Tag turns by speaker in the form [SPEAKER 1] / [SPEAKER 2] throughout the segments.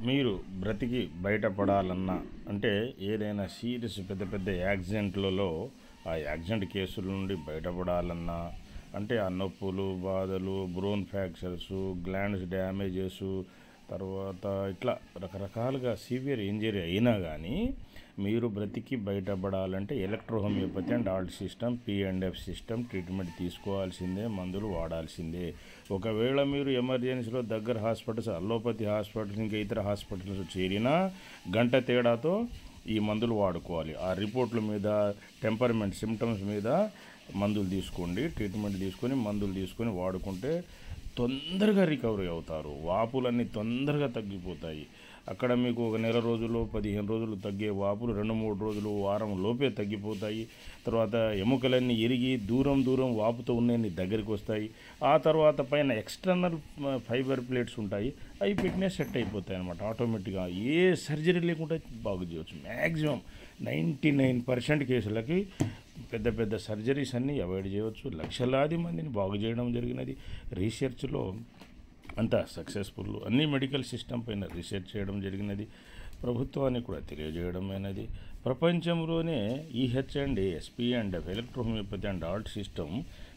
[SPEAKER 1] మీరు బ్రతికి బయటపడాలన్నా అంటే ఏదైనా సీరియస్ పెద్ద పెద్ద యాక్సిడెంట్లలో ఆ యాక్సిడెంట్ కేసుల నుండి బయటపడాలన్నా అంటే ఆ నొప్పులు బాధలు బ్రోన్ ఫ్రాక్చర్స్ గ్లాండ్స్ డ్యామేజెస్ తర్వాత ఇట్లా రకరకాలుగా సివియర్ ఇంజరీ అయినా కానీ మీరు బ్రతికి బయటపడాలంటే electrohomeopathy and alt system P&F system treatment తీసుకోవాల్సిందే, మందులు వాడాల్సిందే. ఒకవేళ మీరు ఎమర్జెన్సీలో దగ్గర హాస్పిటల్స్ అల్లోపతి హాస్పిటల్స్ ఇంకా ఇతర హాస్పిటల్స్ చేరినా గంట తేడాతో ఈ మందులు వాడుకోవాలి. ఆ రిపోర్ట్ల మీద టెంపర్మెంట్ సిమ్టమ్స్ మీద మందులు తీసుకోండి, ట్రీట్మెంట్ తీసుకొని మందులు తీసుకొని వాడుకుంటే తొందరగా రికవరీ అవుతారు. వాపులన్నీ తొందరగా తగ్గిపోతాయి. అక్కడ మీకు ఒక నెల రోజులు 15 రోజులు తగ్గే వాపులు 2-3 రోజులు వారం లోపే తగ్గిపోతాయి. తర్వాత ఎముకలన్నీ ఇరిగి దూరం వాపుతో ఉన్నన్ని దగ్గరికి వస్తాయి. ఆ తర్వాత పైన ఎక్స్టర్నల్ ఫైబర్ ప్లేట్స్ ఉంటాయి, అవి ఫిట్నెస్ సెట్ అయిపోతాయి అన్నమాట. ఆటోమేటిక్గా ఏ సర్జరీ లేకుండా బాగు చేయవచ్చు. మ్యాక్సిమం 99% కేసులకి పెద్ద పెద్ద సర్జరీస్ అన్నీ అవాయిడ్ చేయవచ్చు. లక్షలాది మందిని బాగు చేయడం జరిగినది. రీసెర్చ్లో అంతా సక్సెస్ఫుల్. అన్ని మెడికల్ సిస్టమ్ పైన రీసెర్చ్ చేయడం జరిగినది. ప్రభుత్వానికి కూడా తెలియజేయడమైనది. ప్రపంచంలోనే EH&AS P&F electrohomeopathy and alt system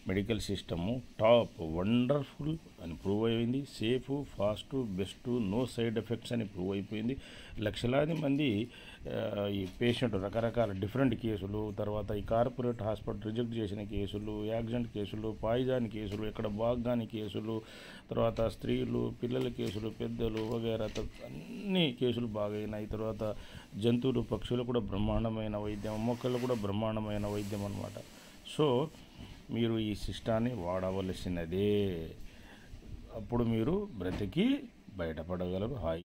[SPEAKER 1] medical system top wonderful అని ప్రూవ్ అయింది. Safe, fast, best, no side effects అని ప్రూవ్ అయిపోయింది. లక్షలాది మంది ఈ పేషెంట్ రకరకాల డిఫరెంట్ కేసులు, తర్వాత ఈ కార్పొరేట్ హాస్పిటల్ రిజెక్ట్ చేసిన కేసులు, యాక్సిడెంట్ కేసులు, పాయిజన్ కేసులు, ఎక్కడ బాగ్గాని కేసులు, తర్వాత స్త్రీలు పిల్లల కేసులు, పెద్దలు వగైరా అన్ని కేసులు బాగైనాయి. తర్వాత జంతువులు పక్షులు కూడా బ్రహ్మాండమైన వైద్యం, మొక్కలు కూడా బ్రహ్మాండమైన వైద్యం అన్నమాట. సో మీరు ఈ సిస్టాన్ని వాడవలసినదే. అప్పుడు మీరు బ్రతికి బయటపడగలరు. హాయ్.